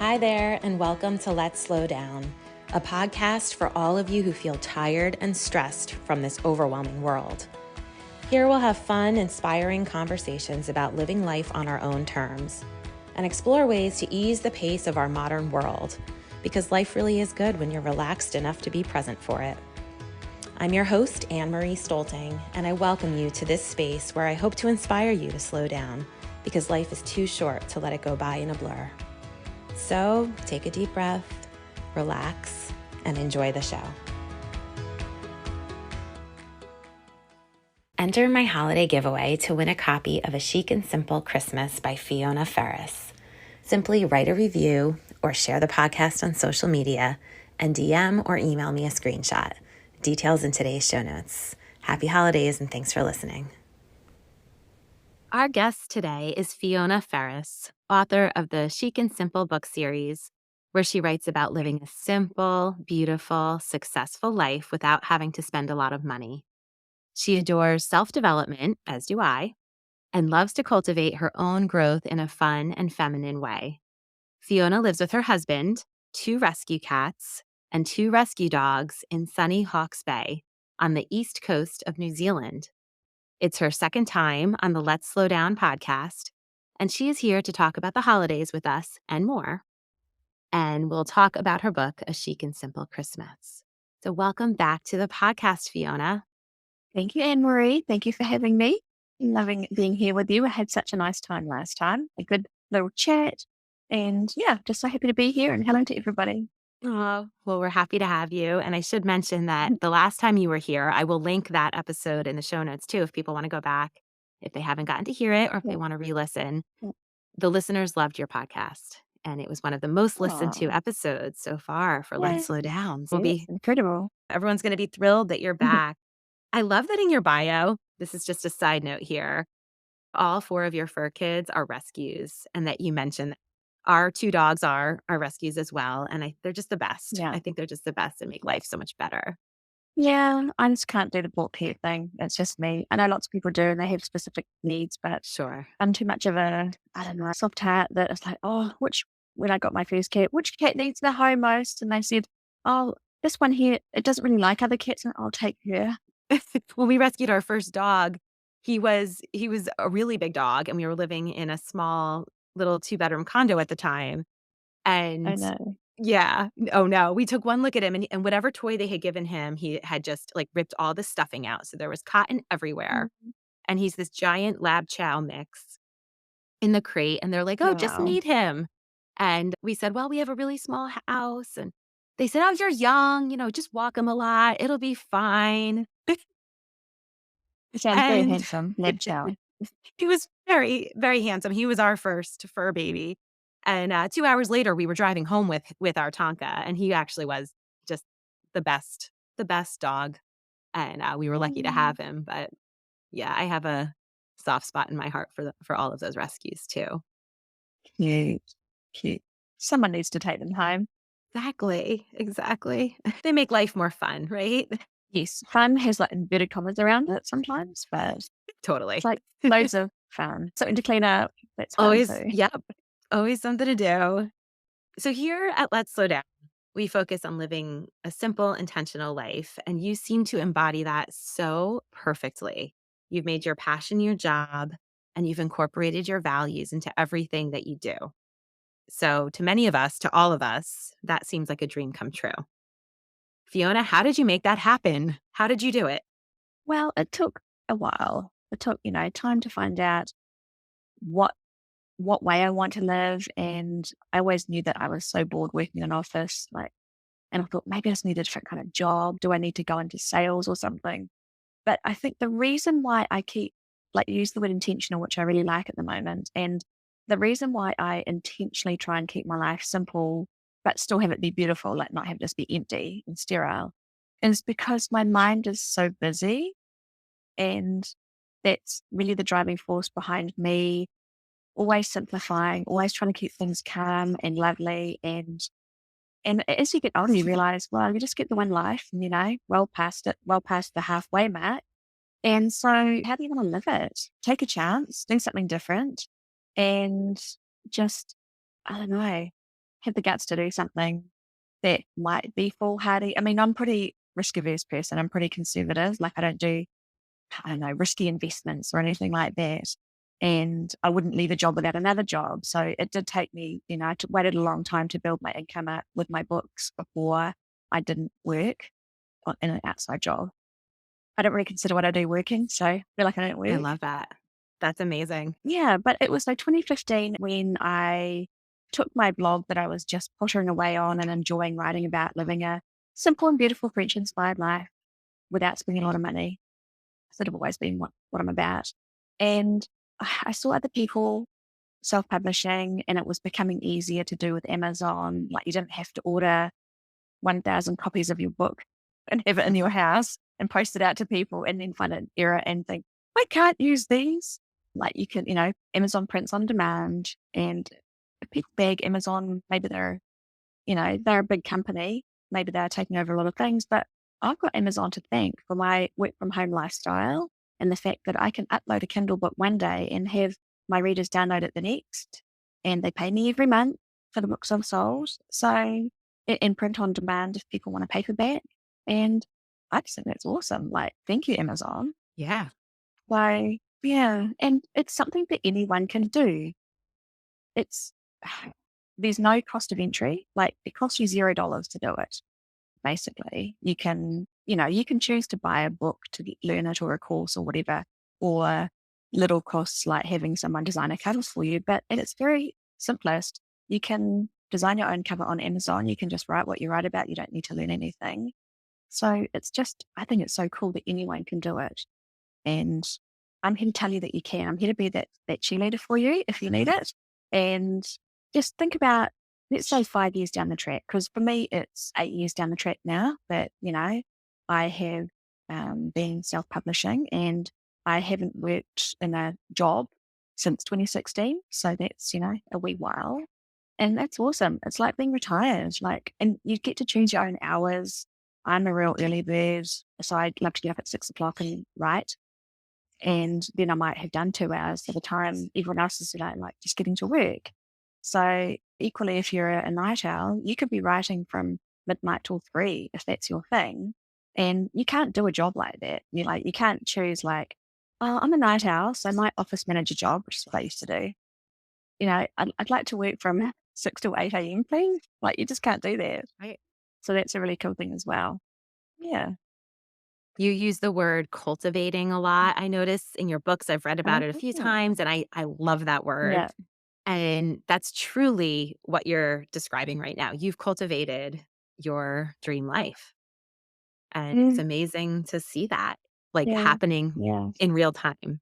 Hi there, and welcome to Let's Slow Down, a podcast for all of you who feel tired and stressed from this overwhelming world. Here we'll have fun, inspiring conversations about living life on our own terms and explore ways to ease the pace of our modern world, because life really is good when you're relaxed enough to be present for it. I'm your host, Anne-Marie Stolting, and I welcome you to this space where I hope to inspire you to slow down, because life is too short to let it go by in a blur. So take a deep breath, relax, and enjoy the show. Enter my holiday giveaway to win a copy of A Chic and Simple Christmas by Fiona Ferris. Simply write a review or share the podcast on social media and DM or email me a screenshot. Details in today's show notes. Happy holidays and thanks for listening. Our guest today is Fiona Ferris, author of the Chic and Simple book series, where she writes about living a simple, beautiful, successful life without having to spend a lot of money. She adores self-development, as do I, and loves to cultivate her own growth in a fun and feminine way. Fiona lives with her husband, 2 rescue cats, and 2 rescue dogs in sunny Hawke's Bay on the east coast of New Zealand. It's her second time on the Let's Slow Down podcast, and she is here to talk about the holidays with us and more. And we'll talk about her book, A Chic and Simple Christmas. So welcome back to the podcast, Fiona. Thank you, Anne-Marie. Thank you for having me. Loving being here with you. I had such a nice time last time. A good little chat. And yeah, just so happy to be here, and hello to everybody. Oh, well, we're happy to have you. And I should mention that the last time you were here, I will link that episode in the show notes too, if people want to go back, if they haven't gotten to hear it or if they want to re-listen. The listeners loved your podcast, and it was one of the most listened to episodes so far for Let's Slow Down. So Incredible. everyone's going to be thrilled that you're back. I love that in your bio, this is just a side note here, all 4 of your fur kids are rescues, and that you mentioned our 2 dogs are rescues as well. And they're just the best. Yeah. I think they're just the best and make life so much better. Yeah, I just can't do the bought pet thing. It's just me. I know lots of people do, and they have specific needs, but Sure. I'm too much of a, soft hat that it's like, when I got my first cat, which cat needs the home most? And they said, oh, this one here, it doesn't really like other cats, and I'll take her. When we rescued our first dog, he was a really big dog, and we were living in a small little 2-bedroom condo at the time. And I know. yeah, oh no, we took one look at him, and whatever toy they had given him, he had just like ripped all the stuffing out. So there was cotton everywhere. And he's this giant lab chow mix in the crate. And they're like, oh, just Wow. meet him. And we said, well, we have a really small house. And they said, oh, you're young, just walk him a lot. It'll be fine. He sounds very And handsome, lab chow. he was very, very handsome. He was our first fur baby. And 2 hours later, we were driving home with our Tonka, and he actually was just the best dog. And we were lucky to have him. But yeah, I have a soft spot in my heart for all of those rescues too. Cute. Someone needs to take them home. Exactly. They make life more fun, right? Yes, fun has like inverted commas around it sometimes, but Totally. it's like loads of fun. Something to clean up. That's fun Always, too. yep. Always something to do. So here at Let's Slow Down, we focus on living a simple, intentional life, and you seem to embody that so perfectly. You've made your passion your job, and you've incorporated your values into everything that you do. So to many of us, to all of us, that seems like a dream come true. Fiona, how did you make that happen? How did you do it? Well, it took a while. It took, time to find out what way I want to live. And I always knew that I was so bored working in an office, and I thought maybe I just need a different kind of job. Do I need to go into sales or something? But I think the reason why I use the word intentional, which I really like at the moment, and the reason why I intentionally try and keep my life simple, but still have it be beautiful, like not have it just be empty and sterile, is because my mind is so busy. And that's really the driving force behind me always simplifying, always trying to keep things calm and lovely. And as you get older, you realize, well, you just get the one life, and well past the halfway mark. And so how do you want to live it? Take a chance, do something different, and just, I don't know, have the guts to do something that might be foolhardy. I mean, I'm pretty risk averse person. I'm pretty conservative. Like I don't do, I don't know, risky investments or anything like that. And I wouldn't leave a job without another job. So it did take me, I waited a long time to build my income up with my books before I didn't work in an outside job. I don't really consider what I do working, so I feel like I don't I work. love that. That's amazing. Yeah, but it was like 2015 when I took my blog that I was just pottering away on and enjoying writing about living a simple and beautiful French inspired life without spending a lot of money. Sort of always been what I'm about. And I saw other people self-publishing and it was becoming easier to do with Amazon. Like you didn't have to order 1,000 copies of your book and have it in your house and post it out to people and then find an error and think, I can't use these. Like you can, Amazon prints on demand and people beg Amazon, maybe they're a big company. Maybe they're taking over a lot of things, but I've got Amazon to thank for my work from home lifestyle and the fact that I can upload a Kindle book one day and have my readers download it the next. And they pay me every month for the books I've sold. So, in print on demand if people want a paperback. And I just think that's awesome. Like, thank you, Amazon. Yeah. Like, yeah. And it's something that anyone can do. It's, there's no cost of entry. Like, it costs you $0 to do it. Basically, you can choose to buy a book to learn it or a course or whatever, or little costs like having someone design a cover for you. But at its very simplest, you can design your own cover on Amazon. You can just write what you write about. You don't need to learn anything. So I think it's so cool that anyone can do it. And I'm here to tell you that you can. I'm here to be that cheerleader for you if you need it. And just think about, let's say 5 years down the track, because for me, it's 8 years down the track now that, I have been self-publishing and I haven't worked in a job since 2016. So that's, a wee while. And that's awesome. It's like being retired, and you get to choose your own hours. I'm a real early bird, so I'd love to get up at 6 o'clock and write. And then I might have done 2 hours at a time. Everyone else is like just getting to work. So equally, if you're a night owl, you could be writing from midnight till 3 if that's your thing. And you can't do a job like that. You can't choose oh, I'm a night owl, so my office manager job, which is what I used to do. I'd like to work from 6 till 8 a.m., please. Like you just can't do that. Right. So that's a really cool thing as well. Yeah. You use the word cultivating a lot. I notice in your books, I've read about it a few Yeah. times, and I love that word. Yeah. And that's truly what you're describing right now. You've cultivated your dream life. And it's Mm, amazing to see that yeah. happening Yeah. in real time.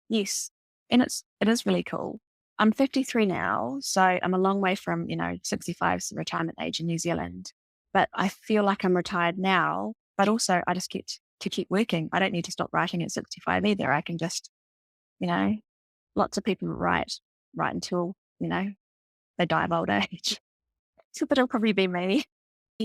Yes. And it is really cool. I'm 53 now, so I'm a long way from, 65 is the retirement age in New Zealand. But I feel like I'm retired now, but also I just get to keep working. I don't need to stop writing at 65 either. I can just, you know, lots of people write until, they die of old age. So that'll probably be me.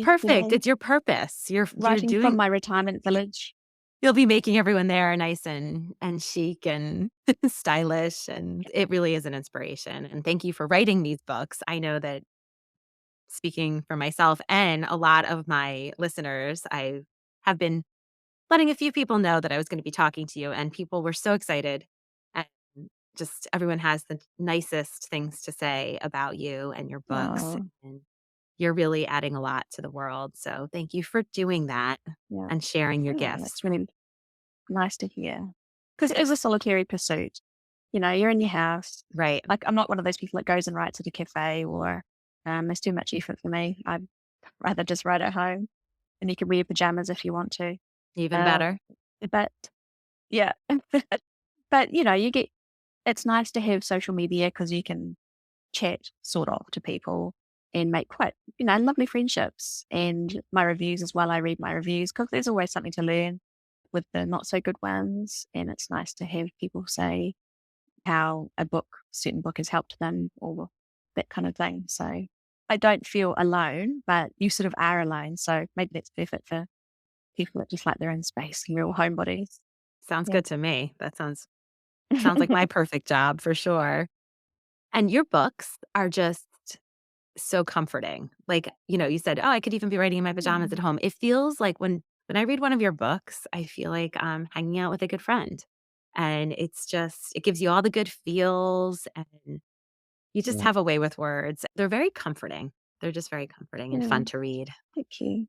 Perfect. It's your purpose. You're Writing from doing my retirement village. you'll be making everyone there nice and chic and stylish, and it really is an inspiration. And thank you for writing these books. I know that speaking for myself and a lot of my listeners, I have been letting a few people know that I was going to be talking to you, and people were so excited. And just everyone has the nicest things to say about you and your books. Oh, And you're really adding a lot to the world. So thank you for doing that yeah. and sharing your Oh, gifts. that's really nice to hear. Because it is a solitary pursuit. You're in your house. Right. Like, I'm not one of those people that goes and writes at a cafe or there's too much effort for me. I'd rather just write at home and you can wear your pajamas if you want to. Even Um, better. but yeah, but it's nice to have social media because you can chat sort of to people and make quite, lovely friendships and my reviews as well. I read my reviews because there's always something to learn with the not so good ones. And it's nice to have people say how certain book has helped them or that kind of thing. So I don't feel alone, but you sort of are alone. So maybe that's perfect for people that just like their own space and real homebodies. Sounds Yeah. good to me. That sounds like my perfect job for sure. And your books are just so comforting. Like, you said, "Oh, I could even be writing in my pajamas at home." It feels like when I read one of your books, I feel like I'm hanging out with a good friend. And it gives you all the good feels, and you just Yeah. have a way with words. They're very comforting. They're just very comforting and Yeah. fun to read. Thank you.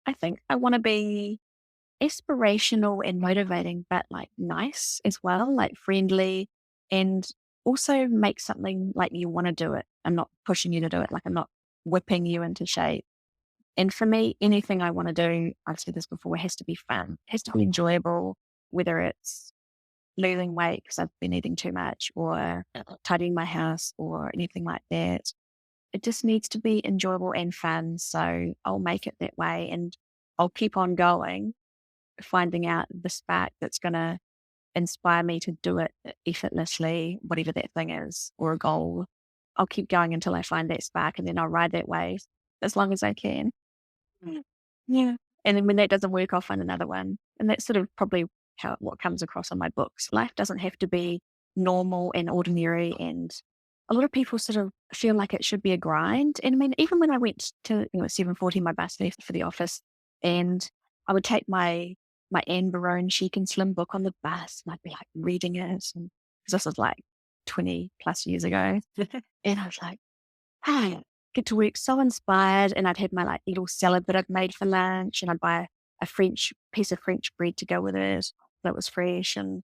I think I want to be inspirational and motivating, but like nice as well, like friendly, and also make something like you want to do it. I'm not pushing you to do it. Like I'm not whipping you into shape. And for me, anything I want to do, I've said this before, it has to be fun. It has to be enjoyable, whether it's losing weight because I've been eating too much or tidying my house or anything like that. It just needs to be enjoyable and fun. So I'll make it that way and I'll keep on going, finding out the spark that's going to inspire me to do it effortlessly, whatever that thing is, or a goal. I'll keep going until I find that spark and then I'll ride that wave as long as I can. Mm. Yeah. And then when that doesn't work, I'll find another one. And that's sort of probably what comes across on my books. Life doesn't have to be normal and ordinary. And a lot of people sort of feel like it should be a grind. And I mean, even when I went to 7:40, my bus left for the office, and I would take my Anne Barone Chic and Slim book on the bus, and I'd be like reading it. And because this was like 20 plus years ago. And I was like, hey, get to work so inspired. And I'd have my like little salad that I'd made for lunch, and I'd buy a French piece of French bread to go with it that was fresh. And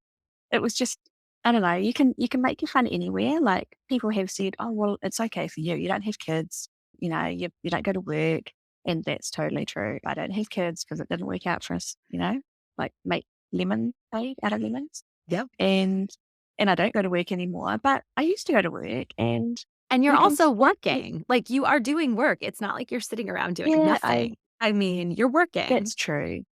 it was just, I don't know, you can make your fun anywhere. Like people have said, oh, well, it's okay for you. You don't have kids, you don't go to work. And that's totally true. I don't have kids because it didn't work out for us, like make lemonade out of lemons. Yep. And I don't go to work anymore, but I used to go to work And you're you can also working. Like, you are doing work. It's not like you're sitting around doing yeah, nothing. I mean, you're working. that's true.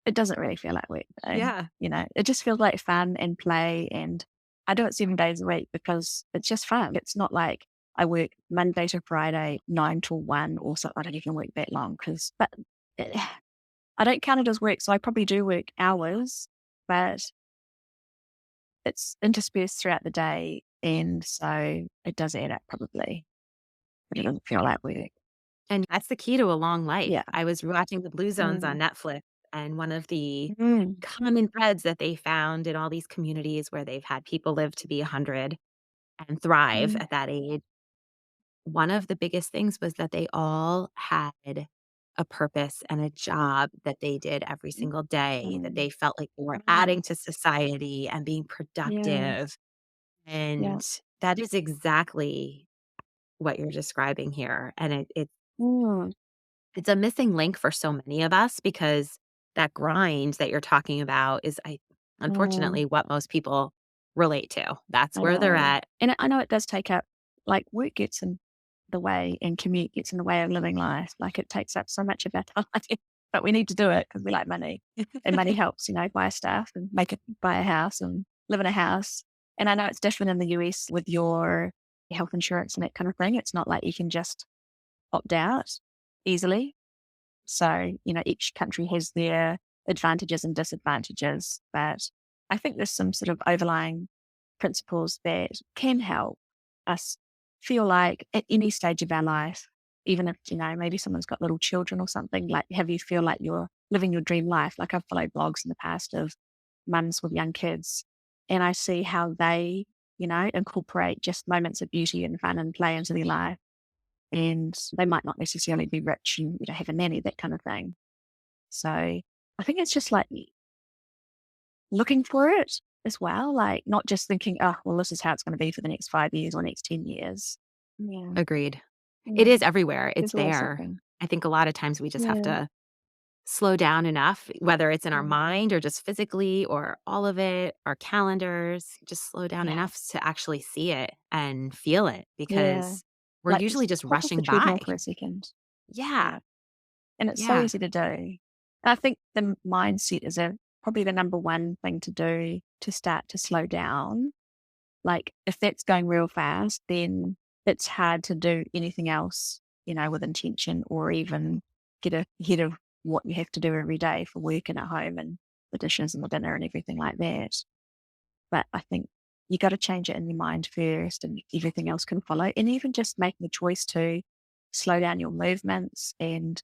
It doesn't really feel like work though. Yeah. It just feels like fun and play. And I do it 7 days a week because it's just fun. It's not like I work Monday to Friday, 9 to 1 or something. I don't even work that long but I don't count it as work. So I probably do work hours, but it's interspersed throughout the day. And so it does add up probably, but it doesn't feel like work. And that's the key to a long life. Yeah. I was watching The Blue Zones on Mm. Netflix, and one of the Mm. common threads that they found in all these communities where they've had people live to be 100 and thrive Mm. at that age, one of the biggest things was that they all had a purpose and a job that they did every single day, that Mm. they felt like they were Mm. adding to society and being Yeah. productive. Yeah. And that is exactly what you're describing here. And Mm. it's a missing link for so many of us because that grind that you're talking about is, Mm. unfortunately, what most people relate to. That's I where they're know. at. And I know it does take up, like, work gets in the way and commute gets in the way of living life. Like, it takes up so much of our time, but we need to do it because we like money. And money helps, buy stuff and buy a house and live in a house. And I know it's different in the US with your health insurance and that kind of thing. It's not like you can just opt out easily. So, each country has their advantages and disadvantages, but I think there's some sort of overlying principles that can help us feel like at any stage of our life, even if, maybe someone's got little children or something, like have you feel like you're living your dream life. Like I've followed blogs in the past of mums with young kids, and I see how they, incorporate just moments of beauty and fun and play into their life. And they might not necessarily be rich and have a nanny, that kind of thing. So I think it's just like looking for it as well, like not just thinking, oh, well, this is how it's going to be for the next 5 years or next 10 years. Yeah. Agreed. It is Mm. everywhere. It's There's always there. something. I think a lot of times we just have Yeah. to slow down enough, whether it's in our Mm. mind or just physically or all of it, our calendars, just slow down Yeah. enough to actually see it and feel it Yeah. because we're Like usually just just hop off the rushing by. treadmill for a second. Yeah. Yeah. And it's so Yeah. easy to do. And I think the mindset is probably the number one thing to do to start to slow down. Like if that's going real fast, then it's hard to do anything else, with intention or even get ahead of what you have to do every day for work and at home and the dishes and the dinner and everything like that. But I think you got to change it in your mind first and everything else can follow. And even just making the choice to slow down your movements and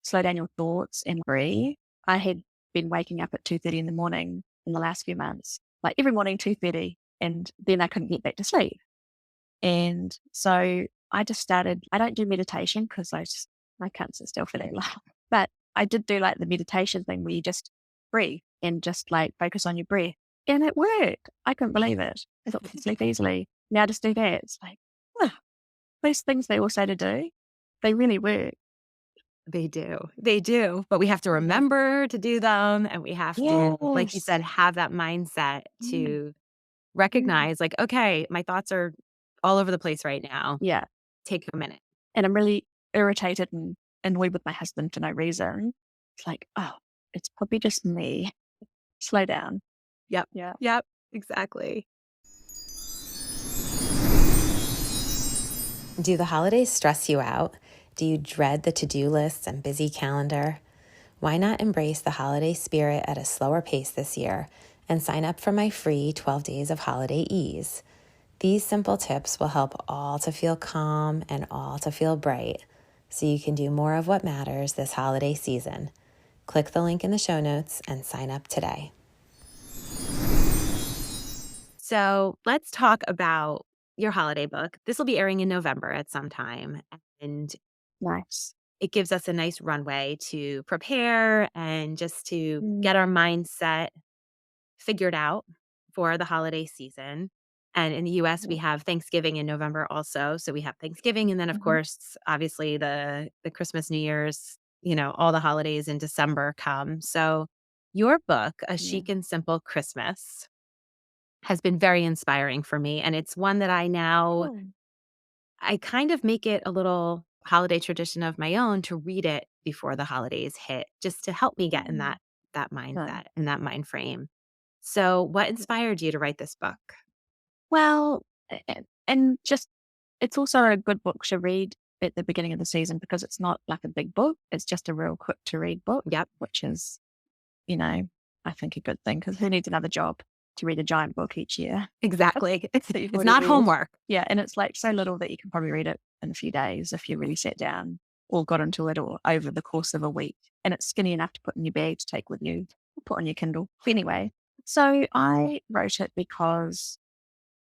slow down your thoughts and breathe. I had been waking up at 2:30 in the morning in the last few months, like every morning, 2:30, and then I couldn't get back to sleep. And so I just started, I don't do meditation because I can't sit still for that long, but I did do like the meditation thing where you just breathe and just like focus on your breath. And it worked. I couldn't believe it. I thought I could sleep easily. Now just do that. It's like, oh, those things they all say to do, they really work. They do. They do. But we have to remember to do them. And we have to, like you said, have that mindset to recognize, like, okay, my thoughts are all over the place right now. Yeah. Take a minute. And I'm really irritated and annoyed with my husband for no reason. It's like, oh, it's probably just me. Slow down. Yep. Yeah. Yep. Exactly. Do the holidays stress you out? Do you dread the to-do lists and busy calendar? Why not embrace the holiday spirit at a slower pace this year and sign up for my free 12 Days of Holiday Ease? These simple tips will help all to feel calm and all to feel bright so you can do more of what matters this holiday season. Click the link in the show notes and sign up today. So let's talk about your holiday book. This will be airing in November at some time, and Nice. it gives us a nice runway to prepare and just to get our mindset figured out for the holiday season. And in the US, we have Thanksgiving in November also. So we have Thanksgiving. And then, of course, obviously the Christmas, New Year's, all the holidays in December come. So your book, A Chic and Simple Christmas, has been very inspiring for me. And it's one that I kind of make it a little holiday tradition of my own to read it before the holidays hit, just to help me get in that mindset and that mind frame. So what inspired you to write this book? Well, and just it's also a good book to read at the beginning of the season because it's not like a big book. It's just a real quick to read book. Yep. Which is, I think a good thing because who needs another job to read a giant book each year? Exactly. It's not homework. Yeah. And it's like so little that you can probably read it in a few days if you really sat down or got into it or over the course of a week. And it's skinny enough to put in your bag to take with you, or put on your Kindle. Anyway, so I wrote it because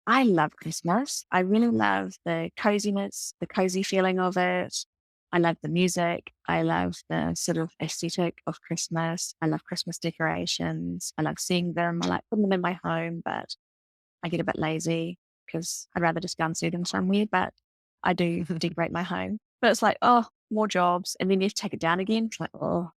I love Christmas. I really love the coziness, the cozy feeling of it. I love the music. I love the sort of aesthetic of Christmas. I love Christmas decorations. I love seeing them. I like putting them in my home, but I get a bit lazy because I'd rather just go and see them somewhere, but I do decorate my home. But it's like, oh, more jobs. And then you have to take it down again. It's like, oh.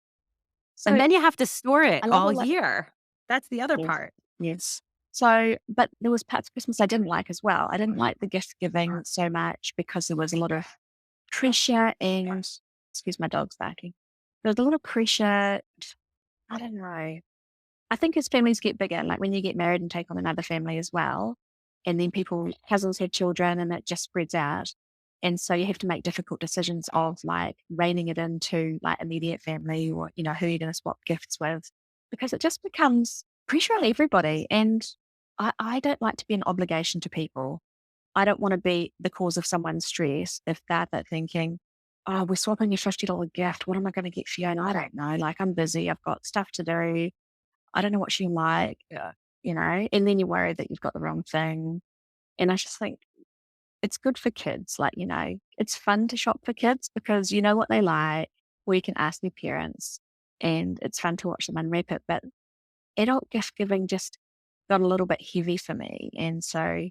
So And then you have to store it all all year. That's the other part. Yes. So, but there was parts of Christmas I didn't like as well. I didn't like the gift giving so much because there was a lot of pressure and, excuse my dog's barking. There was a lot of pressure. I don't know. I think as families get bigger, like when you get married and take on another family as well, and then cousins have children and it just spreads out. And so you have to make difficult decisions of like reining it into like immediate family or, who you're going to swap gifts with because it just becomes pressure on everybody. And I don't like to be an obligation to people. I don't want to be the cause of someone's stress if they're thinking, oh, we're swapping a $50 gift. What am I going to get Fiona? I don't know. Like I'm busy. I've got stuff to do. I don't know what she like, and then you're worried that you've got the wrong thing. And I just think it's good for kids. Like, it's fun to shop for kids because you know what they like, or you can ask their parents and it's fun to watch them unwrap it. But adult gift giving just got a little bit heavy for me. And so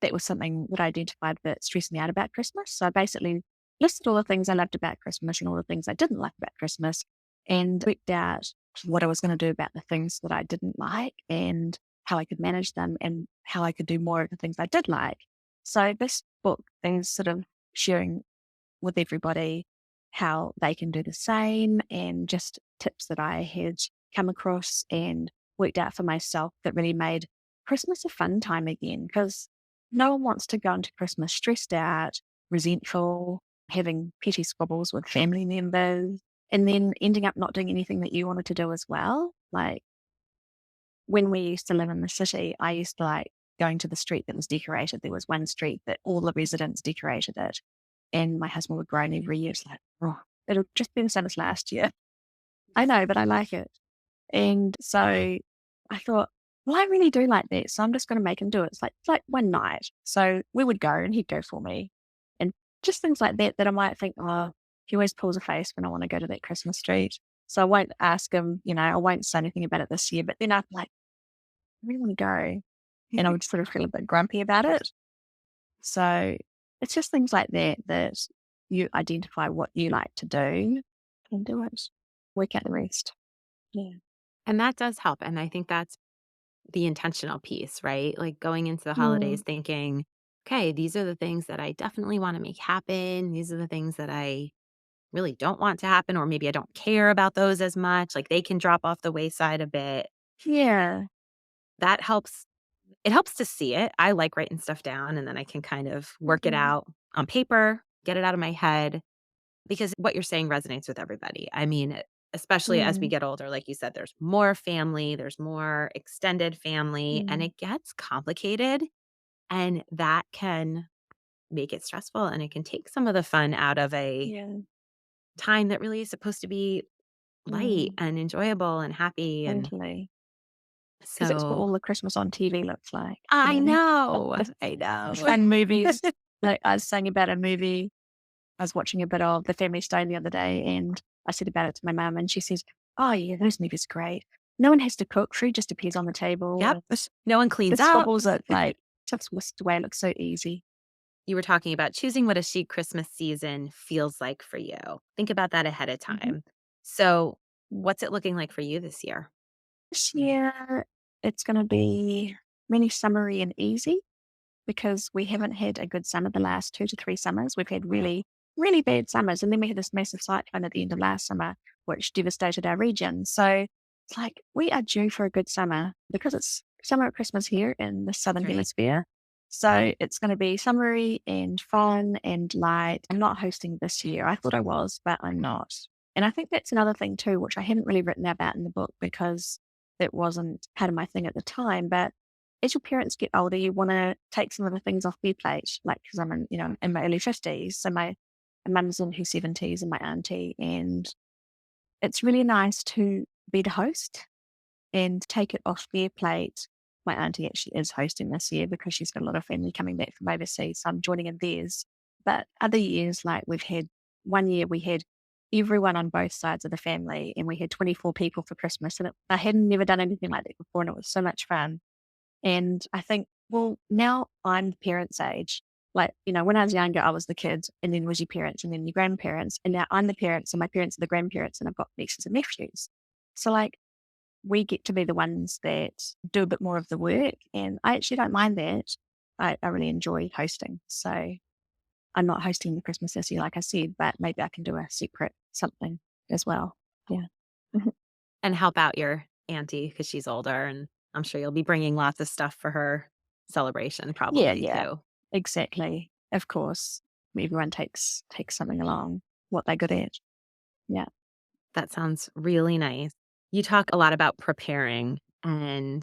that was something that I identified that stressed me out about Christmas. So I basically listed all the things I loved about Christmas and all the things I didn't like about Christmas and worked out what I was going to do about the things that I didn't like and how I could manage them and how I could do more of the things I did like. So this book is sort of sharing with everybody how they can do the same and just tips that I had come across and worked out for myself that really made Christmas a fun time again because no one wants to go into Christmas stressed out, resentful, having petty squabbles with family members, and then ending up not doing anything that you wanted to do as well. Like when we used to live in the city, I used to like going to the street that was decorated. There was one street that all the residents decorated it. And my husband would groan every year. It's like, oh, it'll just be the same as last year. I know, but I like it. And so I thought, well, I really do like that. So I'm just going to make him do it. It's like one night. So we would go and he'd go for me. And just things like that I might think, oh, he always pulls a face when I want to go to that Christmas street. So I won't ask him, I won't say anything about it this year. But then I'm like, I really want to go. And I would sort of feel a bit grumpy about it. So it's just things like that you identify what you like to do and do it. Work out the rest. Yeah. And that does help. And I think that's the intentional piece, right? Like going into the holidays Mm, thinking, okay, these are the things that I definitely want to make happen. These are the things that I really don't want to happen, or maybe I don't care about those as much. Like they can drop off the wayside a bit. yeah. That helps. It helps to see it. I like writing stuff down and then I can kind of work it Mm, out on paper, get it out of my head because what you're saying resonates with everybody. I mean, especially as we mm, get older, like you said, there's more family, there's more extended family, and mm, it gets complicated. And that can make it stressful and it can take some of the fun out of a yeah. time that really is supposed to be light Mm, and enjoyable and happy. And totally. Because it's what so all the Christmas on TV looks like, I The, know, the I know. fun movies. Like I was saying about a movie, I was watching a bit of The Family Stone the other day and I said about it to my mum and she says, oh yeah, those movies are great. No one has to cook. Food just appears on the table. Yep. And this, No one cleans this up. swabbles it like just whisked away. It looks so easy. You were talking about choosing what a chic Christmas season feels like for you. Think about that ahead of Mhm. time. So, what's it looking like for you this year? This year, it's going to be really summery and easy because we haven't had a good summer the last 2 to 3 summers. We've had really, really bad summers. And then we had this massive cyclone at the end of last summer, which devastated our region. So it's like we are due for a good summer because it's summer at Christmas here in the Southern Right. Hemisphere. So it's going to be summery and fun and light. I'm not hosting this year. I thought I was, but I'm not. And I think that's another thing too, which I hadn't really written about in the book because it wasn't part of my thing at the time. But as your parents get older, you want to take some of the things off their plate. Like, because I'm in my early 50s. So my mum's in her 70s and my auntie. And it's really nice to be the host and take it off their plate. My auntie actually is hosting this year because she's got a lot of family coming back from overseas. So I'm joining in theirs. But other years, like we've had one year, we had everyone on both sides of the family and we had 24 people for Christmas. And I had never done anything like that before. And it was so much fun. And I think, well, now I'm the parents' age. Like, when I was younger, I was the kid, and then was your parents, and then your grandparents. And now I'm the parents, and my parents are the grandparents, and I've got nieces and nephews. So, like, we get to be the ones that do a bit more of the work. And I actually don't mind that. I really enjoy hosting. So, I'm not hosting the Christmas this year, like I said, but maybe I can do a separate something as well. Yeah. And help out your auntie because she's older, and I'm sure you'll be bringing lots of stuff for her celebration Yeah. probably Yeah. too. Exactly. Of course. Everyone takes something along, what they're good at. Yeah. That sounds really nice. You talk a lot about preparing, and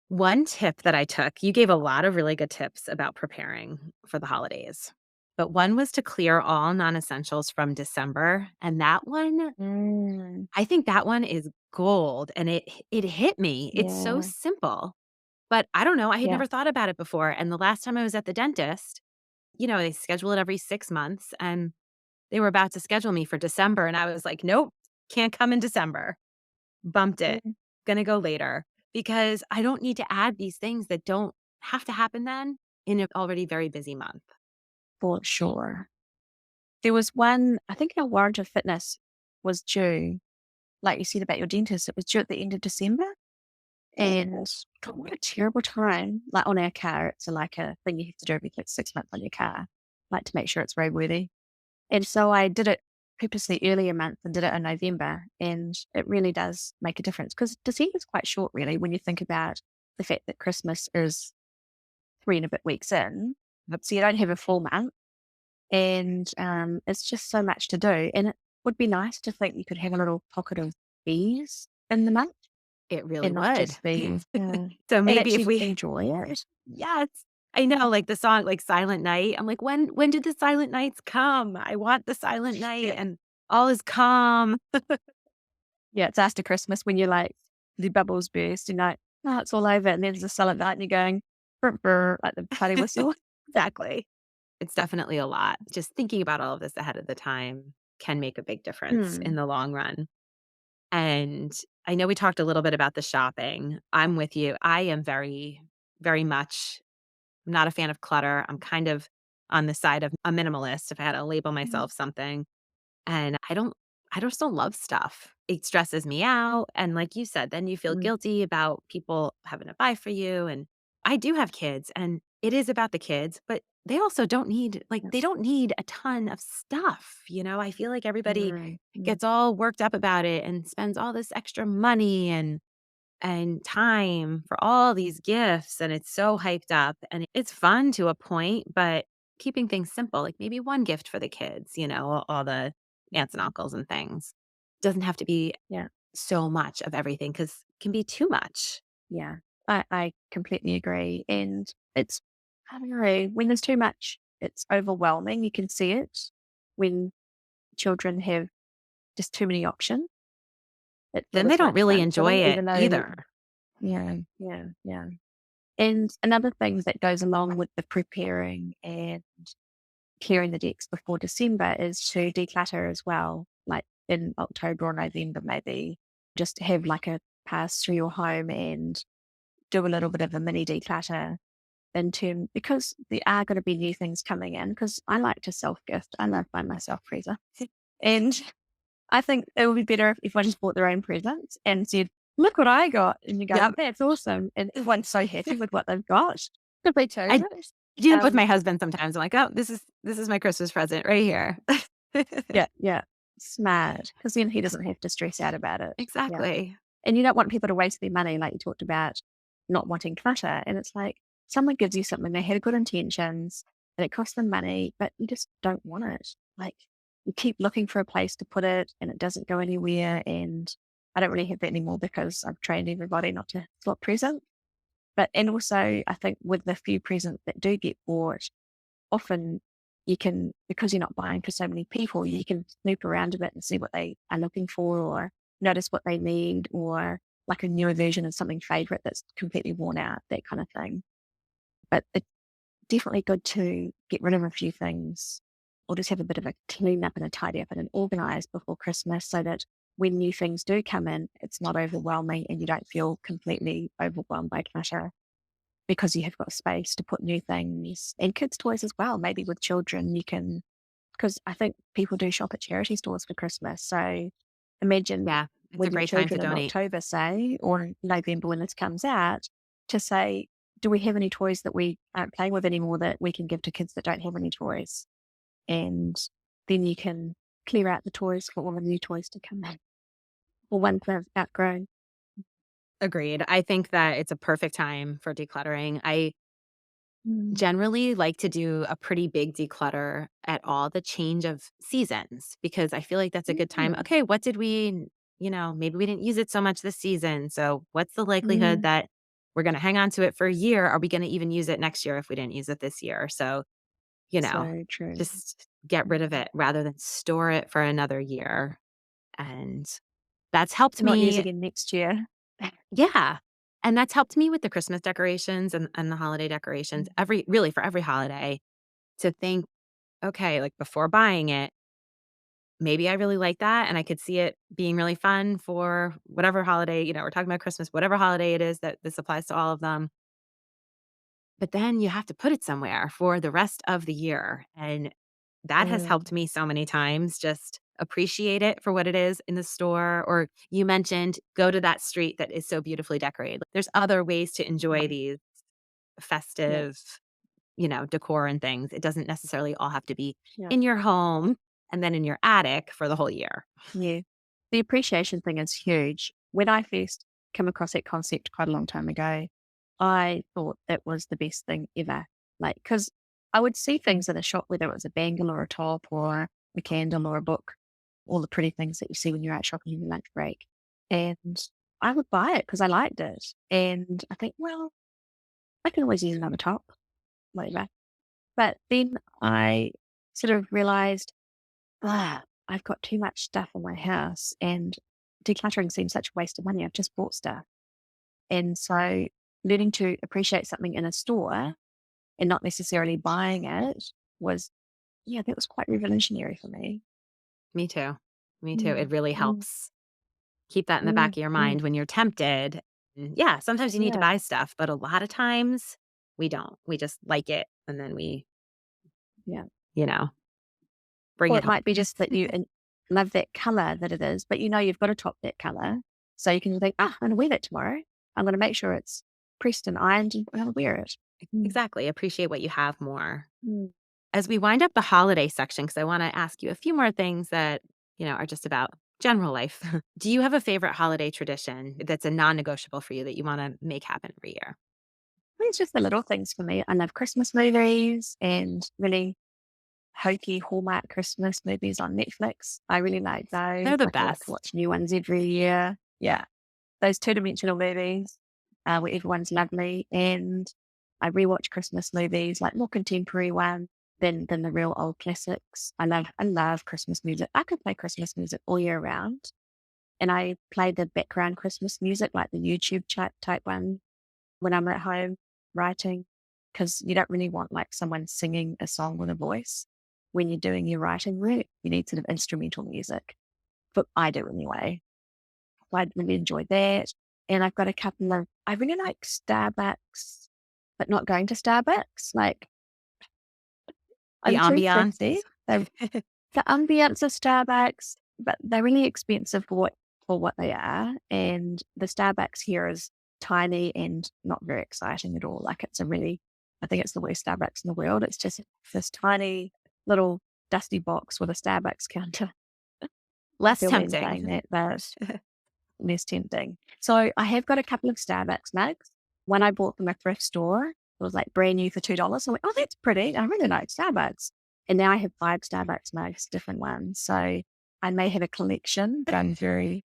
one tip that I took, you gave a lot of really good tips about preparing for the holidays. But one was to clear all non-essentials from December, and that one, Mm, I think that one is gold, and it hit me. It's so yeah. simple, but I don't know, I had Yeah. never thought about it before, and the last time I was at the dentist, they schedule it every 6 months, and they were about to schedule me for December, and I was like, "Nope, can't come in December." Bumped it. Mm, Gonna go later because I don't need to add these things that don't have to happen then in an already very busy month. for sure. There was one, I think our warrant of fitness was due, like you said about your dentist, it was due at the end of December. And God, what a terrible time. Like on our car, it's like a thing you have to do every like 6 months on your car, like to make sure it's roadworthy. And so I did it purposely earlier month and did it in November. And it really does make a difference because December is quite short, really, when you think about the fact that Christmas is 3 and a bit weeks in. Yep. So you don't have a full month. And it's just so much to do. And it would be nice to think you could have a little pocket of ease in the month. It really and not would. just be, yeah, So and maybe if actually we enjoy it. yes, I know, like the song, like Silent Night. I'm like, when did the silent nights come? I want the silent night Yeah. and all is calm. Yeah, it's after Christmas when you're like, the bubbles burst, you're like, "Oh, it's all over," and then there's a silent night and you're going, "Brr, brr," like the party whistle. Exactly. It's definitely a lot. Just thinking about all of this ahead of the time can make a big difference in Mm, the long run. And I know we talked a little bit about the shopping. I'm with you. I am very, very much not a fan of clutter. I'm kind of on the side of a minimalist if I had to label mm, myself something. And I just don't love stuff. It stresses me out. And like you said, then you feel mm, guilty about people having to buy for you. And I do have kids and it is about the kids, but they also don't need yeah, they don't need a ton of stuff. I feel like everybody mm, mm, gets all worked up about it and spends all this extra money and time for all these gifts and it's so hyped up and it's fun to a point, but keeping things simple, like maybe one gift for the kids, all the aunts and uncles and things. Doesn't have to be yeah, so much of everything because it can be too much. yeah. I completely agree, and it's, I don't know, when there's too much, it's overwhelming, you can see it. When children have just too many options, it Then they feels don't like really fun for enjoy them, it even though, either. yeah, yeah, yeah. And another thing that goes along with the preparing and clearing the decks before December is to declutter as well, like in October or November, maybe just have like a pass through your home and do a little bit of a mini declutter in term, because there are going to be new things coming in. Because I like to self gift, I love buying myself presents, and I think it would be better if everyone just bought their own presents and said, "Look what I got," and you go, Yep. "That's awesome," and everyone's so happy with what they've got because they chose I it. do that with Um, my husband sometimes. I'm like, oh, this is my Christmas present right here. Yeah, yeah. Smart, because then he doesn't have to stress out about it. Yeah. Exactly. And you don't want people to waste their money, like you talked about not wanting clutter. And it's like someone gives you something, they had good intentions and it costs them money, but you just don't want it. Like you keep looking for a place to put it and it doesn't go anywhere. And I don't really have that anymore because I've trained everybody not to swap presents. But and also I think with the few presents that do get bought, often you can, because you're not buying for so many people, you can snoop around a bit and see what they are looking for or notice what they need or like a newer version of something favorite that's completely worn out, that kind of thing. But it's definitely good to get rid of a few things or just have a bit of a clean up and a tidy up and an organize before Christmas so that when new things do come in, it's not overwhelming and you don't feel completely overwhelmed by clutter because you have got space to put new things and kids' toys as well. Maybe with children, you can, because I think people do shop at charity stores for Christmas. So imagine Yeah. It's a with your great time to children in donate. October, say, or November when this comes out, to say, do we have any toys that we aren't playing with anymore that we can give to kids that don't have any toys? And then you can clear out the toys for all the new toys to come in or ones they've outgrown. Agreed. I think that it's a perfect time for decluttering. I Mm, generally like to do a pretty big declutter at all the change of seasons because I feel like that's a good time. mm, Okay, what did maybe we didn't use it so much this season. So, what's the likelihood mm. that we're going to hang on to it for a year? Are we going to even use it next year if we didn't use it this year? So, you know, So true. just get rid of Mm. it rather than store it for another year. And that's helped Not use me. again next year. Yeah. And that's helped me with the Christmas decorations and the holiday decorations, Mm, for every holiday to think, okay, like before buying it, maybe I really like that and I could see it being really fun for whatever holiday, we're talking about Christmas, whatever holiday it is that this applies to all of them. But then you have to put it somewhere for the rest of the year. And that has mm, helped me so many times just appreciate it for what it is in the store. Or you mentioned go to that street that is so beautifully decorated. There's other ways to enjoy mm. these Yeah, festive, decor and things. It doesn't necessarily all have to be yeah, in your home and then in your attic for the whole year. yeah. The appreciation thing is huge. When I first came across that concept quite a long time ago, I thought that was the best thing ever. Like, because I would see things in a shop, whether it was a bangle or a top or a candle or a book, all the pretty things that you see when you're out shopping in your lunch break. And I would buy it because I liked it. And I think, well, I can always use another top, whatever. But then I sort of realized, I've got too much stuff in my house and decluttering seems such a waste of money. I've just bought stuff. And so learning to appreciate something in a store and not necessarily buying it was, yeah, that was quite revolutionary for me. Me too. Me too. It Mm, really mm, helps keep that in the back mm, of your mm. mind when you're tempted. Yeah, sometimes you need to Yeah, buy stuff, but a lot of times we don't. We just like it and then we, yeah. you know, bring Or it it might be home. just that you love that color that it is, but you know you've got to top that color. So you can think, I'm going to wear that tomorrow. I'm going to make sure it's pressed and ironed and I'll wear it. Mm, Exactly. Appreciate what you have more. mm. As we wind up the holiday section, because I want to ask you a few more things that, are just about general life. Do you have a favorite holiday tradition that's a non-negotiable for you that you want to make happen every year? I think it's just the little things for me. I love Christmas movies and really hokey Hallmark Christmas movies on Netflix. I really like those. They're the Like I like to best. watch new ones every year. Yeah. Those two-dimensional movies where everyone's lovely. And I rewatch Christmas movies, like more contemporary ones than the real old classics. I love Christmas music. I could play Christmas music all year round. And I play the background Christmas music, like the YouTube type one, when I'm at home writing, because you don't really want like someone singing a song with a voice when you're doing your writing work. You need sort of instrumental music, but I do anyway. So I really enjoy that. And I've got a couple of, I really like Starbucks, but not going to Starbucks. Like The I'm too thrifty. ambiance. The ambience of Starbucks, but they're really expensive for what they are. And the Starbucks here is tiny and not very exciting at all. Like I think it's the worst Starbucks in the world. It's just this tiny little dusty box with a Starbucks counter. I Less feel mean saying tempting. that, but less tempting. So I have got a couple of Starbucks mugs. One I bought from a thrift store. It was like brand new for $2. I went, oh, that's pretty. I really like Starbucks. And now I have 5 Starbucks mugs, different ones. So I may have a collection, but I'm very,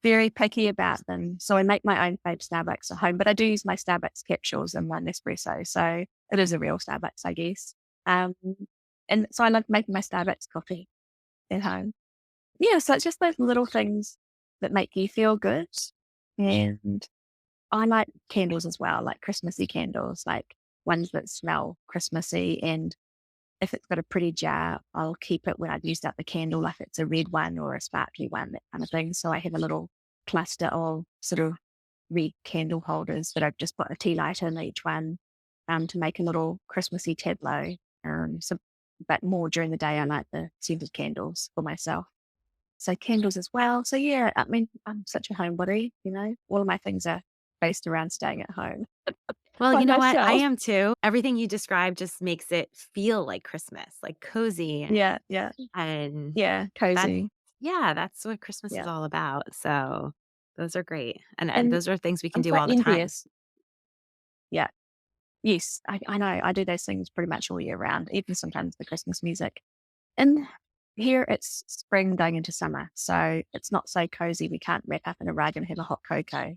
very picky about them. So I make my own fave Starbucks at home, but I do use my Starbucks capsules in my Nespresso. So it is a real Starbucks, I guess. Um, and so I love making my Starbucks coffee at home. Yeah, so it's just those little things that make you feel good. And I like candles as well, like Christmassy candles, like ones that smell Christmassy. And if it's got a pretty jar, I'll keep it when I've used up the candle, like it's a red one or a sparkly one, that kind of thing. So I have a little cluster of sort of red candle holders that I've just put a tea lighter in each one to make a little Christmassy tableau. But more during the day, I like the scented candles for myself. So candles as well. So yeah, I mean, I'm such a homebody, all of my things are based around staying at home Well, by you know what? I myself. am too. Everything you described just makes it feel like Christmas, like cozy. Yeah, yeah, And yeah, that's, cozy. yeah, that's what Christmas is Yeah. all about. So those are great. And And those are things we can I'm do quite all the time. envious. Yeah. Yes, I know. I do those things pretty much all year round, even sometimes the Christmas music. And here it's spring going into summer. So it's not so cozy. We can't wrap up in a rug and have a hot cocoa.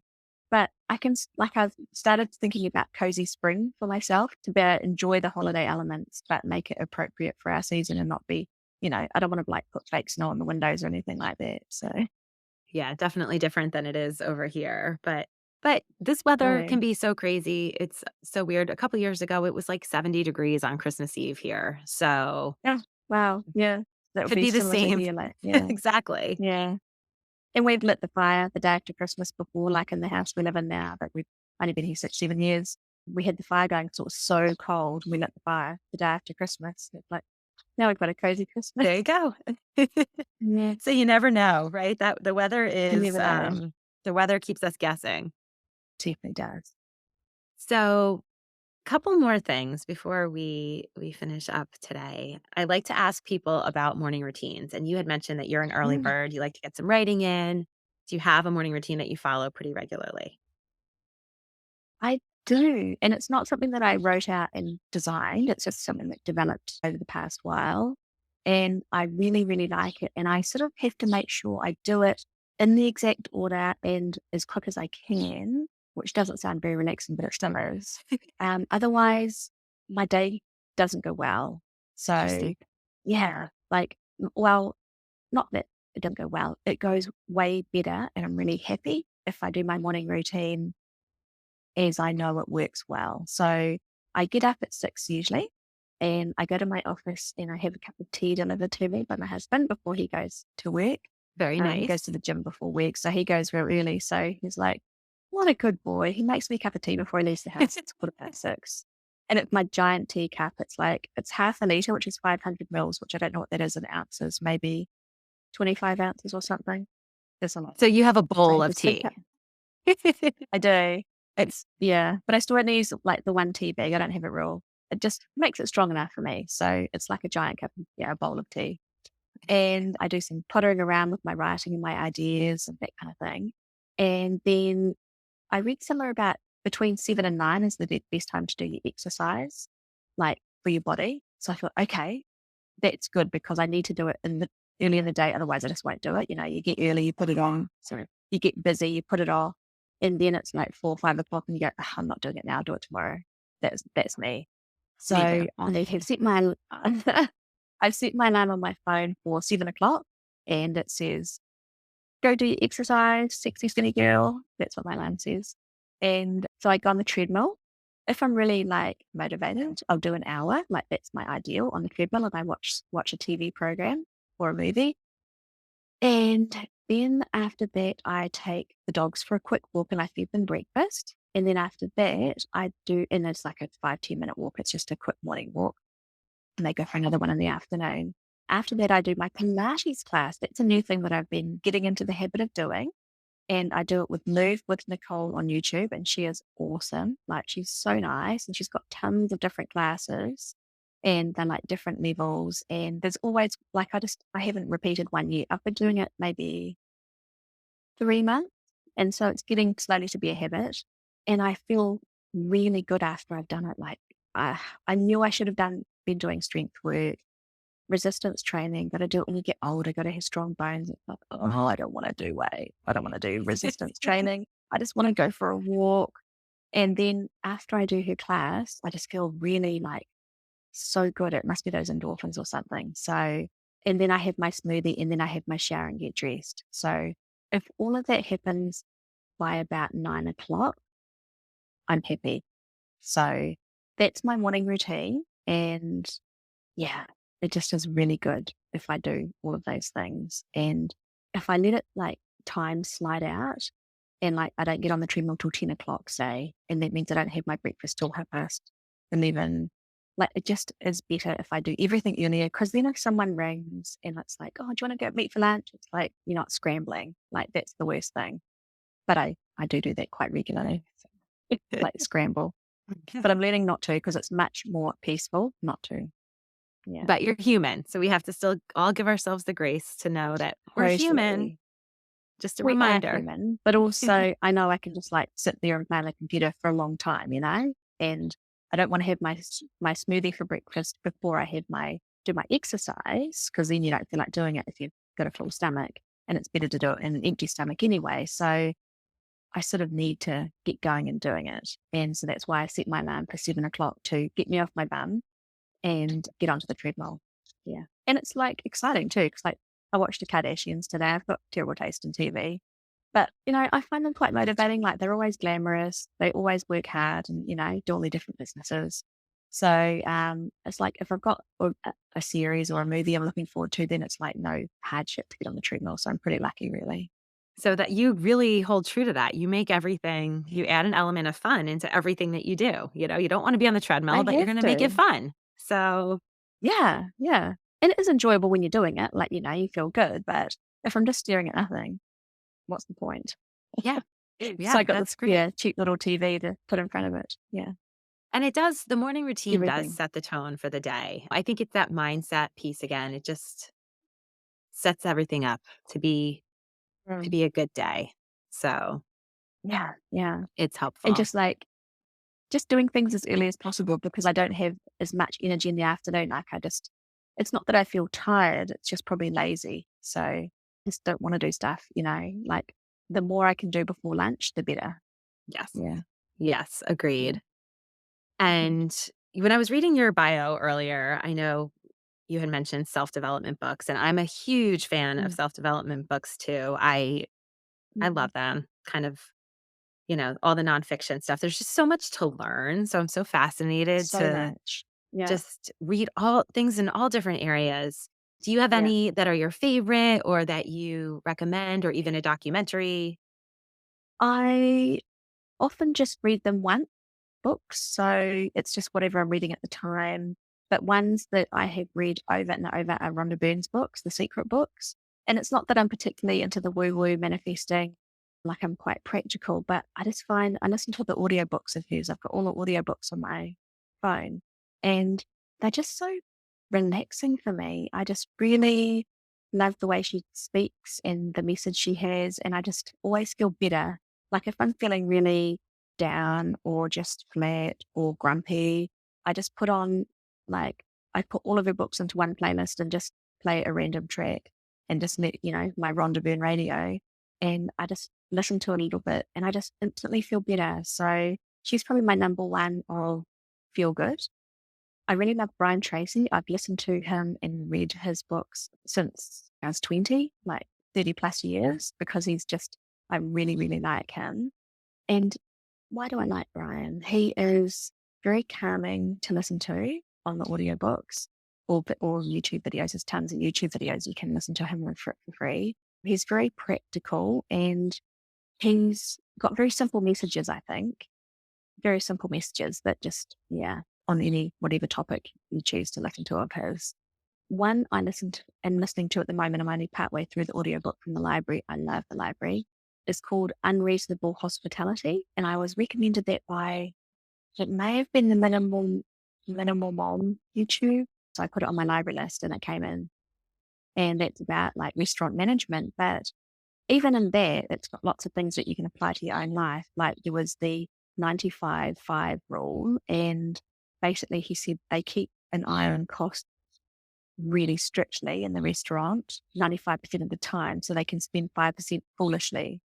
But I've started thinking about cozy spring for myself to be able to enjoy the holiday elements, but make it appropriate for our season and not be, I don't want to like put fake snow on the windows or anything like that. So, Yeah, definitely different than it is over here. But this weather no. can be so crazy. It's so weird. A couple years ago, it was like 70 degrees on Christmas Eve here. So Yeah. Wow. Yeah. That would could be be the similar to same. here. Like, yeah. Exactly. Yeah. And we've lit the fire the day after Christmas before, like in the house we live in now, but we've only been here 6, 7 years. We had the fire going because it was so cold. We lit the fire the day after Christmas. It's like, now we've got a cozy Christmas. There you go. Yeah. So you never know, right? That You never know. the weather keeps us guessing. Definitely does. So couple more things before we finish up today. I like to ask people about morning routines. And you had mentioned that you're an early Mm, bird. You like to get some writing in. Do you have a morning routine that you follow pretty regularly? I do. And it's not something that I wrote out and designed. It's just something that developed over the past while. And I really, really like it. And I sort of have to make sure I do it in the exact order and as quick as I can, which doesn't sound very relaxing, but it still is. Otherwise, my day doesn't go well. So, yeah, like, well, not that it doesn't go well. It goes way better, and I'm really happy if I do my morning routine as I know it works well. So I get up at 6 usually, and I go to my office and I have a cup of tea delivered to me by my husband before he goes to work. Very He goes nice. to the gym before work, so he goes real early. So he's like, what a good boy. He makes me a cup of tea before he leaves the house. It's 6:15. And it's my giant teacup. It's half a litre, which is 500 mils, which I don't know what that is in ounces, maybe 25 ounces or something. There's a lot. So you have a So I bowl have of this big tea. cup. I do. Yeah, but I still only use like the one tea bag. I don't have it raw. It just makes it strong enough for me. So it's like a giant cup, a bowl of tea. And I do some pottering around with my writing and my ideas and that kind of thing. And then I read somewhere about between 7 and 9 is the best time to do your exercise, like for your body. So I thought, okay, that's good because I need to do it early in the day. Otherwise, I just won't do it. You get early, you put it on. Sorry, you get busy, you put it off, and then it's like 4 or 5 o'clock, and you go, "Ugh, I'm not doing it now. I'll do it tomorrow." That's me. So Me too. I have set my I've set my alarm on my phone for 7 o'clock, and it says, "Go do your exercise, sexy skinny girl." That's what my alarm says. And so I go on the treadmill. If I'm really like motivated, I'll do an hour. Like that's my ideal on the treadmill, and I watch a TV program or a movie. And then after that, I take the dogs for a quick walk and I feed them breakfast. And then after that, I do, and it's like a 5-10 minute walk. It's just a quick morning walk, and they go for another one in the afternoon. After that, I do my Pilates class. That's a new thing that I've been getting into the habit of doing. And I do it with Move with Nicole on YouTube, and she is awesome. Like, she's so nice, and she's got tons of different classes, and they're like different levels. And there's always like, I haven't repeated one yet. I've been doing it maybe 3 months. And so it's getting slowly to be a habit. And I feel really good after I've done it. Like, I knew I should have been doing strength work, resistance training. Got to do it when you get older, got to have strong bones. It's like, oh, I don't want to do weight. I don't want to do resistance training. I just want to go for a walk. And then after I do her class, I just feel really like so good. It must be those endorphins or something. So, and then I have my smoothie, and then I have my shower and get dressed. So if all of that happens by about 9 o'clock, I'm happy. So that's my morning routine. And yeah, it just is really good if I do all of those things. And if I let it like time slide out, and like I don't get on the treadmill till 10 o'clock, say, and that means I don't have my breakfast till 11, like it just is better if I do everything earlier. Because then if someone rings and it's like, oh, do you want to go meet for lunch? It's like you're not scrambling. Like that's the worst thing. But I do that quite regularly. So, like scramble. But I'm learning not to because it's much more peaceful not to. Yeah. But you're human. So we have to still all give ourselves the grace to know that we're human. Totally. Just a We are reminder. human, but also I know I can just like sit there and play on the computer for a long time, and I don't want to have my smoothie for breakfast before I do my exercise, because then you don't feel like doing it if you've got a full stomach, and it's better to do it in an empty stomach anyway. So I sort of need to get going and doing it. And so that's why I set my alarm for 7 o'clock to get me off my bum and get onto the treadmill. Yeah. And it's like exciting too, because like I watched the Kardashians today. I've got terrible taste in TV, but I find them quite motivating. Like they're always glamorous. They always work hard and, do all their different businesses. So it's like if I've got a series or a movie I'm looking forward to, then it's like no hardship to get on the treadmill. So I'm pretty lucky, really. So that you really hold true to that. You make everything, you add an element of fun into everything that you do. You don't want to be on the treadmill, I but you're have going to make it to. fun. So Yeah, yeah. And it is enjoyable when you're doing it. Like, you feel good. But if I'm just staring at nothing, what's the point? yeah, So yeah, I got that's this great. cheap little TV to put in front of it. Yeah, And the morning routine does everything. set the tone for the day. I think it's that mindset piece again. It just sets everything up to be Mm. a good day. So Yeah, yeah. it's And helpful. just doing things as early as possible, because I don't have as much energy in the afternoon. Like it's not that I feel tired, it's just probably lazy. So just don't want to do stuff, like the more I can do before lunch, the better. Yes. Yeah. Yes, Yeah. agreed. Mhm. And when I was reading your bio earlier, I know you had mentioned self-development books, and I'm a huge fan of Mm. self-development books too. I Mhm. love them. Kind of, all the nonfiction stuff. There's just so much to learn. So I'm so fascinated So to much. Yeah. just read all things in all different areas. Do you have Yeah. any that are your favorite or that you recommend or even a documentary? I often just read them once, books. So it's just whatever I'm reading at the time. But ones that I have read over and over are Rhonda Byrne's books, the secret books. And it's not that I'm particularly into the woo woo manifesting, like I'm quite practical, but I just find I listen to the audiobooks of hers. I've got all the audiobooks on my phone and they're just so relaxing for me. I just really love the way she speaks and the message she has. And I just always feel better. Like if I'm feeling really down or just flat or grumpy, I just put on like I put all of her books into one playlist and just play a random track and just let, my Rhonda Byrne radio. And I just listen to it a little bit and I just instantly feel better. So she's probably my number one of feel good. I really love Brian Tracy. I've listened to him and read his books since I was 20, like 30 plus years, because I really, really like him. And why do I like Brian? He is very calming to listen to on the audiobooks or YouTube videos. There's tons of YouTube videos you can listen to him for free. He's very practical and he's got very simple messages, I think. Very simple messages that just, yeah, on any, whatever topic you choose to listen to of his. One I listening to at the moment, I'm only partway through the audiobook from the library. I love the library. It's called Unreasonable Hospitality. And I was recommended that by, it may have been the Minimal Mom YouTube. So I put it on my library list and it came in. And that's about like restaurant management. But even in there, it's got lots of things that you can apply to your own life. Like there was the 95/5 rule. And basically he said they keep an eye on costs really strictly in the restaurant 95% of the time so they can spend 5% foolishly.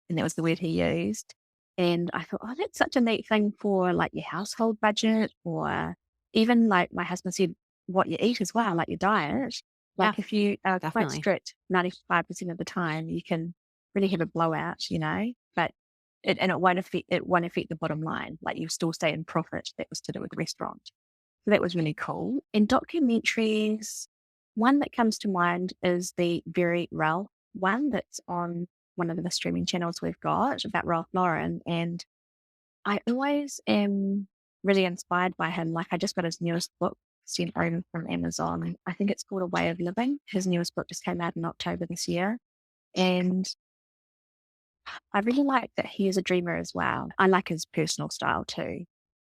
And that was the word he used. And I thought, oh, that's such a neat thing for like your household budget or even like my husband said, what you eat as well, like your diet. Yeah, Like if you are quite definitely. strict 95% of the time, you can really have a blowout, but it won't affect the bottom line. Like you still stay in profit. That was to do with the restaurant. So that was really cool. And documentaries, one that comes to mind is the Very Ralph one that's on one of the streaming channels we've got about Ralph Lauren. And I always am really inspired by him. Like I just got his newest book sent over from Amazon. I think it's called A Way of Living. His newest book just came out in October this year. And I really like that he is a dreamer as well. I like his personal style too.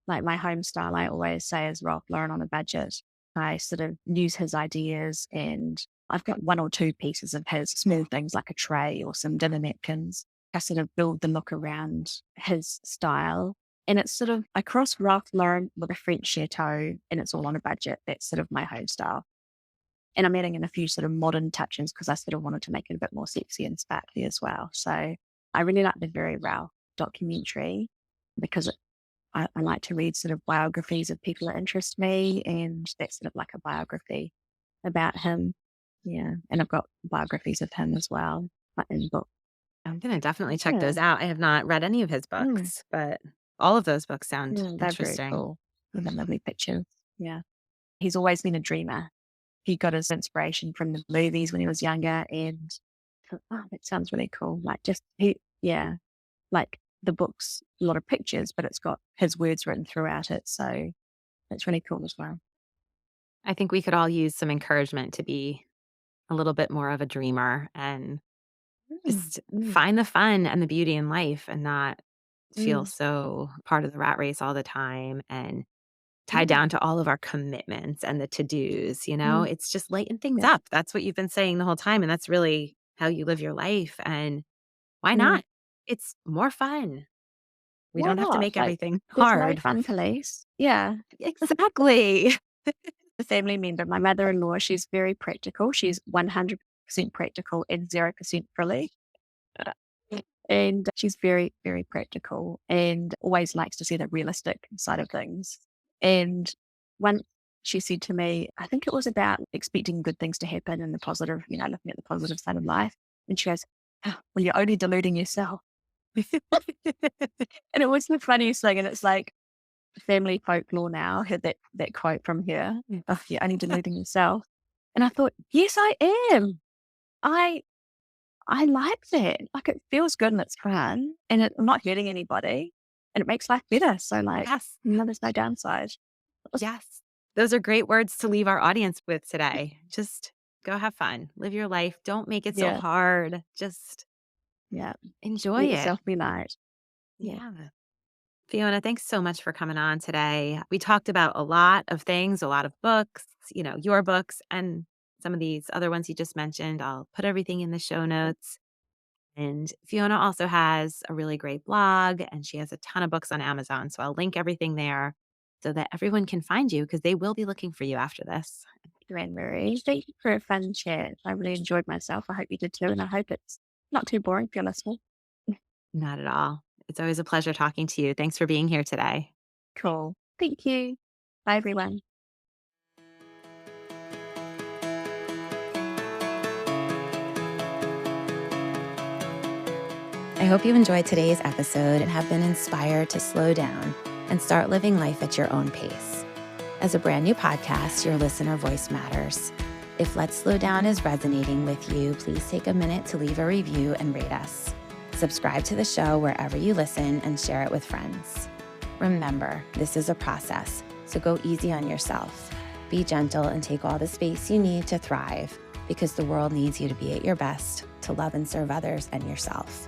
Like my home style, I always say is Ralph Lauren on a budget. I sort of use his ideas and I've got one or two pieces of his small things like a tray or some dinner napkins. I sort of build the look around his style. And it's sort of, I cross Ralph Lauren with a French chateau and it's all on a budget. That's sort of my home style. And I'm adding in a few sort of modern touches because I sort of wanted to make it a bit more sexy and sparkly as well. So I really like the Very Ralph documentary because I like to read sort of biographies of people that interest me, and that's sort of like a biography about him. Yeah. And I've got biographies of him as well, like in the book. I'm gonna definitely check Yeah. those out. I have not read any of his Mm, books, but all of those books sound they're very interesting. cool. With the lovely pictures. Yeah. He's always been a dreamer. He got his inspiration from the movies when he was younger, and I thought, oh, that sounds really cool. Like yeah, like the book's a lot of pictures, but it's got his words written throughout it. So it's really cool as well. I think we could all use some encouragement to be a little bit more of a dreamer and Mm, just mm, find the fun and the beauty in life and not feel mm, so part of the rat race all the time and tied mm, down to all of our commitments and the to-dos, mm. It's just lighten things Yeah. up. That's what you've been saying the whole time, and that's really how you live your life, and why Mm. not? It's more fun. We Why don't have to not? make Like, everything there's no hard. fun police. Yeah. Exactly. The family member, my mother-in-law, she's very practical. She's 100% practical and 0% frilly. And she's very, very practical and always likes to see the realistic side of things. And once she said to me, I think it was about expecting good things to happen and the positive, looking at the positive side of life. And she goes, "Oh, well, you're only deluding yourself." And it was the funniest thing. And it's like family folklore now, had that quote from her, "Oh, you're only deluding yourself." And I thought, yes, I am. I like that. Like, it feels good and it's fun and I'm not hurting anybody and it makes life better. So Yes. there's no downside. Yes. Those are great words to leave our audience with today. Just go have fun. Live your life. Don't make it so Yeah. hard. Just Yeah. enjoy Let it. yourself be light. Yeah. Fiona, thanks so much for coming on today. We talked about a lot of things, a lot of books, your books and some of these other ones you just mentioned. I'll put everything in the show notes. And Fiona also has a really great blog and she has a ton of books on Amazon. So I'll link everything there so that everyone can find you because they will be looking for you after this. Anne-Marie, thank you for a fun chat. I really enjoyed myself. I hope you did too. And I hope it's not too boring for your listeners. Not at all. It's always a pleasure talking to you. Thanks for being here today. Cool. Thank you. Bye, everyone. I hope you enjoyed today's episode and have been inspired to slow down and start living life at your own pace. As a brand new podcast, your listener voice matters. If Let's Slow Down is resonating with you, please take a minute to leave a review and rate us. Subscribe to the show wherever you listen and share it with friends. Remember, this is a process, so go easy on yourself. Be gentle and take all the space you need to thrive because the world needs you to be at your best, to love and serve others and yourself.